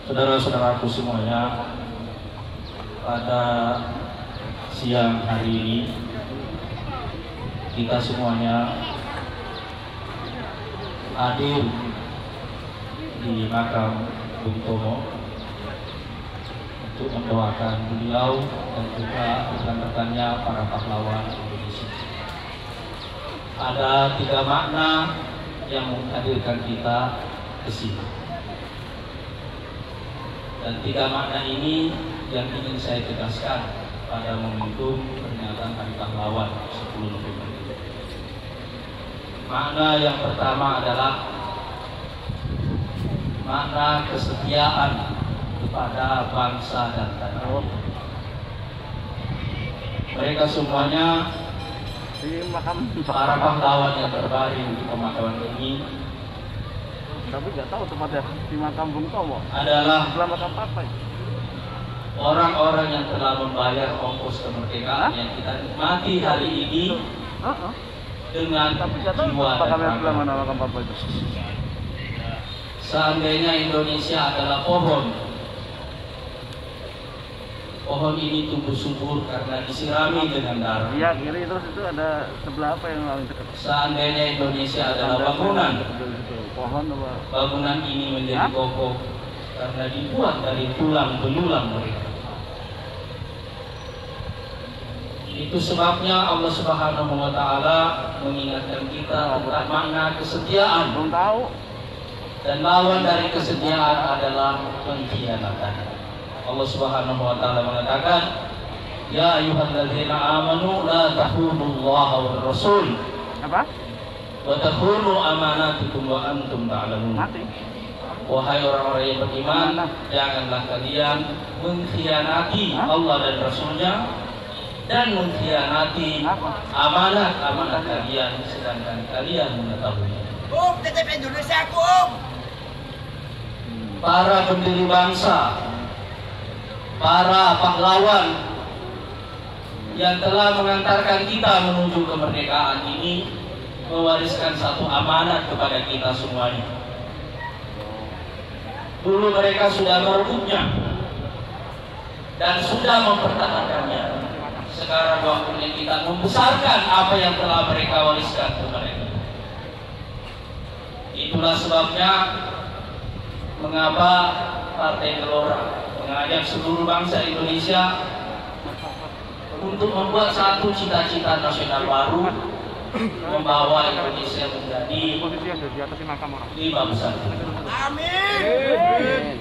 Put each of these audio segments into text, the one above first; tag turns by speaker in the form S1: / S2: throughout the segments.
S1: Saudara-saudaraku semuanya, pada siang hari ini kita semuanya hadir di makam Bung Tomo untuk mendoakan beliau dan juga rekan-rekannya para pahlawan Indonesia. Ada 3 makna yang menghadirkan kita ke sini. Dan 3 makna ini yang ingin saya tegaskan pada momentum peringatan Hari Pahlawan 10 November ini. Makna yang pertama adalah makna kesetiaan kepada bangsa dan tanah air. Mereka semuanya para pahlawan yang berbaring di pemakaman ini,
S2: tapi nggak tahu tempatnya di makam Bung Tomo
S1: adalah
S2: makam apa ya?
S1: Orang-orang yang telah membayar ongkos kemerdekaan yang kita nikmati hari ini dengan jiwa dan raga. Seandainya Indonesia adalah pohon ini tumbuh subur karena disirami dengan darah.
S2: Iya, kiri terus itu ada sebelah apa yang paling dekat?
S1: Seandainya Indonesia adalah bangunan,
S2: pohon apa?
S1: Bangunan ini menjadi kokoh karena dibuat dari tulang belulang mereka. Itu sebabnya Allah Subhanahu wa Ta'ala mengingatkan kita tentang makna kesetiaan.
S2: Belum tahu.
S1: Dan lawan dari kesetiaan adalah pengkhianatan. Allah Subhanahu wa Ta'ala mengatakan, ya ayyuhalladzina amanu la takhunu-Allaha war rasul.
S2: Apa?
S1: Wa takhunu amanatikum wa antum ta'lamun. Wahai orang-orang yang beriman, janganlah kalian mengkhianati Allah dan Rasulnya dan mengkhianati amanat-amanat kalian sedangkan kalian mengetahui.
S3: Tetap Indonesia aku.
S1: Para pendiri bangsa, para pahlawan yang telah mengantarkan kita menuju kemerdekaan ini mewariskan satu amanat kepada kita semuanya. Dulu mereka sudah merebutnya dan sudah mempertahankannya. Sekarang waktunya kita membesarkan apa yang telah mereka wariskan kepada kita. Itulah sebabnya mengapa Partai Gelora mengajak seluruh bangsa Indonesia untuk membuat satu cita-cita nasional baru, membawa Indonesia menjadi 5 besar.
S3: Amin.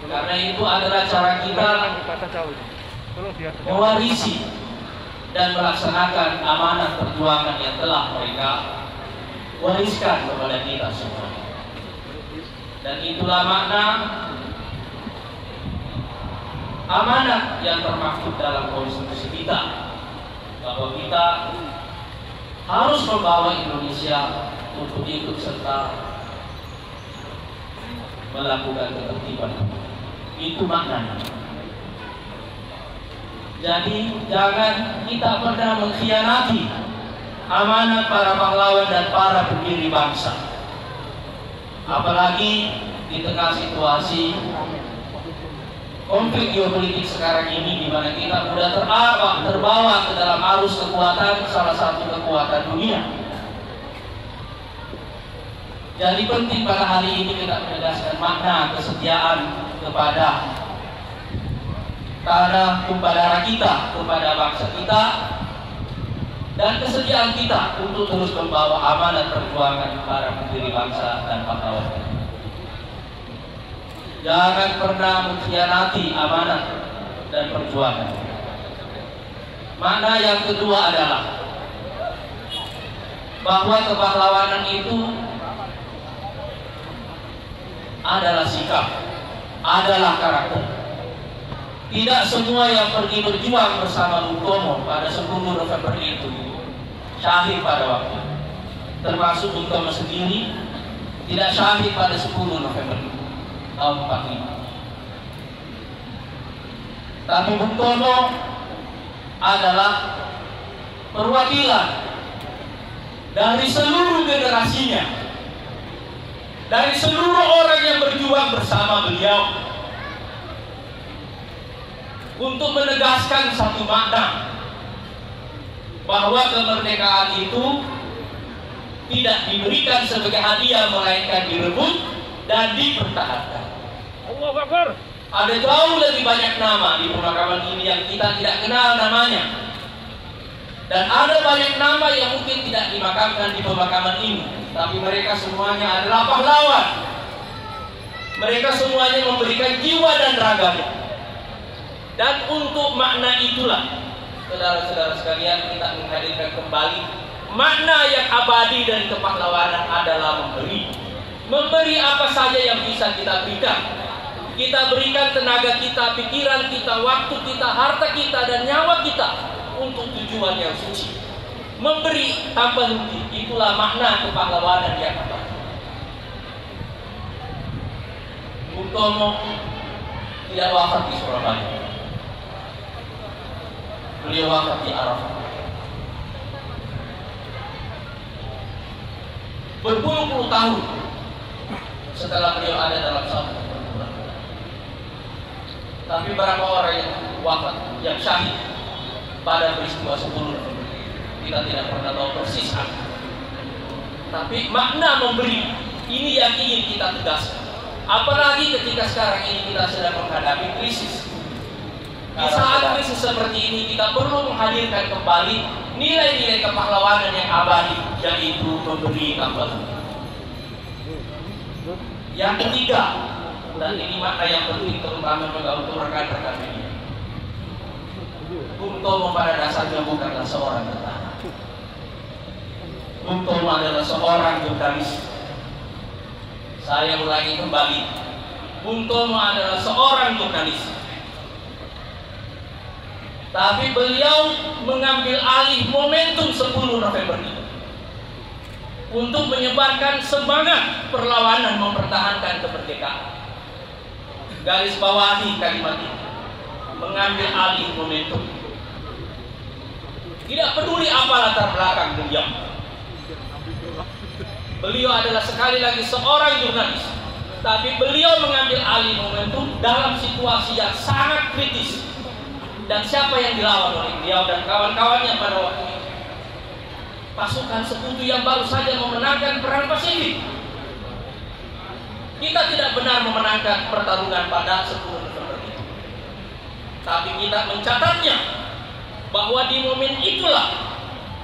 S1: Karena itu adalah cara kita mewarisi dan melaksanakan amanat perjuangan yang telah mereka wariskan kepada kita semua. Dan itulah makna amanat yang termaktub dalam konstitusi kita, bahwa kita harus membawa Indonesia untuk ikut serta melakukan ketertiban. Itu maknanya. Jadi jangan kita pernah mengkhianati amanat para pahlawan dan para pendiri bangsa. Apalagi di tengah situasi konflik geopolitik sekarang ini, di mana kita sudah terbawa ke dalam arus kekuatan, salah satu kekuatan dunia. Jadi penting pada hari ini kita menegaskan makna kesetiaan kepada tanah tumpah darah kita, kepada bangsa kita, dan kesediaan kita untuk terus membawa amanat perjuangan para pendiri bangsa dan pahlawan. Jangan pernah mengkhianati amanat dan perjuangan. Makna yang kedua adalah bahwa kepahlawanan itu adalah sikap, adalah karakter. Tidak semua yang pergi berjuang bersama Bung Tomo pada 10 November itu syahid pada waktu, termasuk Bung Tomo sendiri tidak syahid pada 10 November tahun 45. Tapi Bung Tomo adalah perwakilan dari seluruh generasinya, dari seluruh orang yang berjuang bersama beliau untuk menegaskan satu makna, bahwa kemerdekaan itu tidak diberikan sebagai hadiah, melainkan direbut dan dipertahankan.
S2: Allahu Akbar.
S1: Ada jauh lebih banyak nama di pemakaman ini yang kita tidak kenal namanya, dan ada banyak nama yang mungkin tidak dimakamkan di pemakaman ini, tapi mereka semuanya adalah pahlawan. Mereka semuanya memberikan jiwa dan raganya. Dan untuk makna itulah, saudara-saudara sekalian, kita menghadirkan kembali makna yang abadi dari kepahlawanan adalah memberi. Memberi apa saja yang bisa kita berikan. Kita berikan tenaga kita, pikiran kita, waktu kita, harta kita, dan nyawa kita untuk tujuan yang suci. Memberi tanpa henti, itulah makna kepahlawanan yang abadi. Bung Tomo tidak wafat di Surabaya. Beliau wafat di Arafah. Berpuluh-puluh tahun setelah beliau ada dalam satu pertempuran. Tapi berapa orang yang wafat, yang syahid pada peristiwa 10 November, kita tidak pernah tahu persis apa. Tapi makna memberi ini yang ingin kita tegaskan. Apalagi ketika sekarang ini kita sedang menghadapi krisis. Di saat krisis seperti ini, kita perlu menghadirkan kembali nilai-nilai kepahlawanan yang abadi, yaitu memberi tanpa henti. Yang ketiga, dan ini makna yang penting terutama untuk rekan-rekan media. Bung Tomo pada dasarnya bukanlah seorang tentara. Bung Tomo adalah seorang jurnalis. Saya ulangi kembali, Bung Tomo adalah seorang jurnalis. Tapi beliau mengambil alih momentum 10 November ini untuk menyebarkan semangat perlawanan mempertahankan kemerdekaan. Garis bawahi kalimat ini, mengambil alih momentum. Tidak peduli apa latar belakang beliau. Beliau adalah sekali lagi seorang jurnalis, tapi beliau mengambil alih momentum dalam situasi yang sangat kritis. Dan siapa yang dilawan oleh beliau dan kawan-kawannya pada waktu itu? Pasukan sekutu yang baru saja memenangkan perang Pasifik. Kita tidak benar memenangkan pertarungan pada 10 November itu, tapi kita mencatatnya bahwa di momen itulah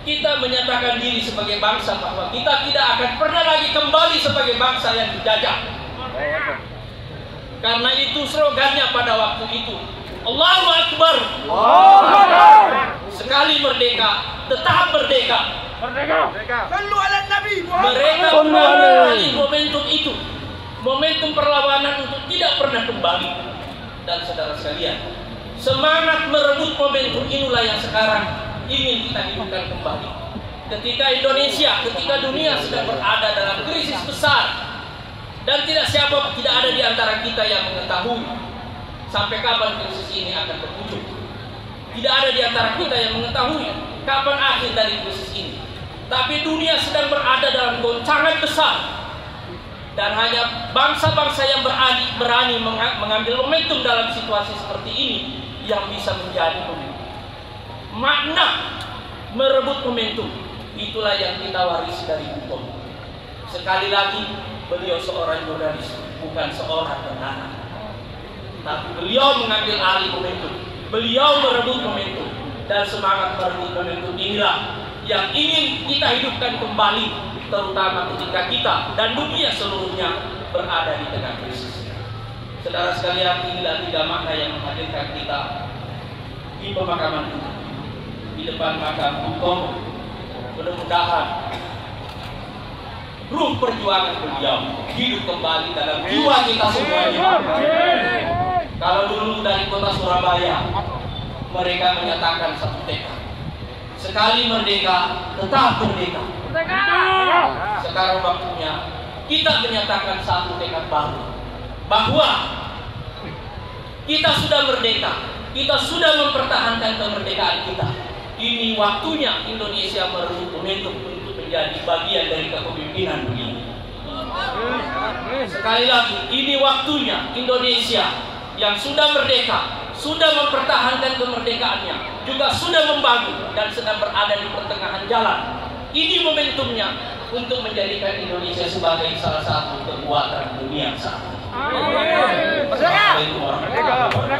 S1: kita menyatakan diri sebagai bangsa bahwa kita tidak akan pernah lagi kembali sebagai bangsa yang dijajah. Karena itu slogannya pada waktu itu, Allahu Akbar. Sekali merdeka, tetap merdeka.
S3: Sallu ala Nabi Muhammad.
S1: Mereka mengambil momentum itu, momentum perlawanan untuk tidak pernah kembali. Dan saudara sekalian, semangat merebut momentum inilah yang sekarang ingin kita hidupkan kembali. Ketika Indonesia, ketika dunia sedang berada dalam krisis besar, dan tidak ada di antara kita yang mengetahui sampai kapan krisis ini akan berujung. Tidak ada di antara kita yang mengetahui kapan akhir dari krisis ini. Tapi dunia sedang berada dalam goncangan besar, dan hanya bangsa-bangsa yang berani mengambil momentum dalam situasi seperti ini yang bisa menjadi pemimpin. Makna merebut momentum itulah yang kita warisi dari Bung Tomo. Sekali lagi, beliau seorang jurnalis, bukan seorang tentara. Tapi beliau mengambil alih momentum, beliau merebut momentum, dan semangat merebut momentum inilah yang ingin kita hidupkan kembali, terutama ketika kita dan dunia seluruhnya berada di tengah krisis. Saudara sekalian, inilah 3 makna yang menghadirkan kita di pemakaman ini, di depan makam Bung Tomo. Mudah-mudahan ruh perjuangan beliau hidup kembali dalam jiwa kita semuanya. Kalau dulu dari kota Surabaya mereka menyatakan satu tekad, sekali merdeka tetap merdeka. Sekarang waktunya kita menyatakan satu tekad baru, bahwa kita sudah merdeka, kita sudah mempertahankan kemerdekaan kita, Ini waktunya Indonesia merebut momentum untuk menjadi bagian dari kepemimpinan dunia. Sekali lagi, ini waktunya Indonesia yang sudah merdeka, sudah mempertahankan kemerdekaannya, juga sudah membangun dan sedang berada di pertengahan jalan. Ini momentumnya untuk menjadikan Indonesia sebagai salah satu kekuatan dunia saat ini. Assalamualaikum warahmatullahi wabarakatuh.